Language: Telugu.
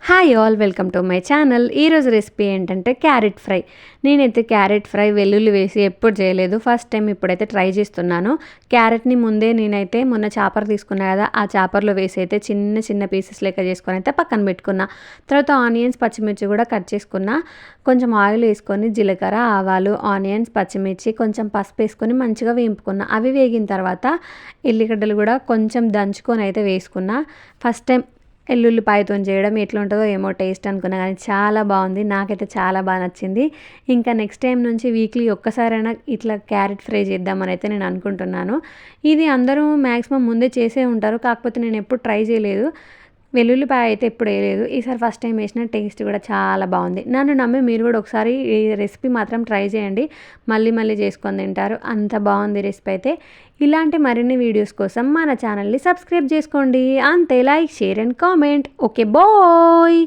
Hi all welcome to my channel. ఈరోజు రెసిపీ ఏంటంటే క్యారెట్ ఫ్రై. నేనైతే క్యారెట్ ఫ్రై వెల్లుల్లి వేసి ఎప్పుడు చేయలేదు, ఫస్ట్ టైం ఇప్పుడైతే ట్రై చేస్తున్నాను. క్యారెట్ని ముందే నేనైతే మొన్న చాపర్ తీసుకున్నా కదా, ఆ చాపర్లో వేసి అయితే చిన్న చిన్న పీసెస్ లెక్క చేసుకొని అయితే పక్కన పెట్టుకున్నా. తర్వాత ఆనియన్స్ పచ్చిమిర్చి కూడా కట్ చేసుకున్నా. కొంచెం ఆయిల్ వేసుకొని జీలకర్ర ఆవాలు ఆనియన్స్ పచ్చిమిర్చి కొంచెం పసుపు వేసుకొని మంచిగా వేపుకున్నా. అవి వేగిన తర్వాత ఎల్లిగడ్డలు కూడా కొంచెం దంచుకొని అయితే వేసుకున్నా. ఫస్ట్ టైం ఎల్లుల్లిపాయతో చేయడం ఎట్లా ఉంటుందో ఏమో టేస్ట్ అనుకున్నా, కానీ చాలా బాగుంది. నాకైతే చాలా బాగా నచ్చింది. ఇంకా నెక్స్ట్ టైం నుంచి వీక్లీ ఒక్కసారైనా ఇట్లా క్యారెట్ ఫ్రై చేద్దామని అయితే నేను అనుకుంటున్నాను. ఇది అందరూ మ్యాక్సిమం ముందే చేసే ఉంటారు, కాకపోతే నేను ఎప్పుడు ట్రై చేయలేదు. వెల్లుల్లిపాయ అయితే ఎప్పుడు వేయలేదు, ఈసారి ఫస్ట్ టైం వేసిన. టేస్ట్ కూడా చాలా బాగుంది. నన్ను నమ్మి మీరు కూడా ఒకసారి ఈ రెసిపీ మాత్రం ట్రై చేయండి, మళ్ళీ మళ్ళీ చేసుకొని తింటారు. అంత బాగుంది రెసిపీ అయితే. ఇలాంటి మరిన్ని వీడియోస్ కోసం మన ఛానల్ని సబ్స్క్రైబ్ చేసుకోండి. అంతే, like share and comment. Okay bye.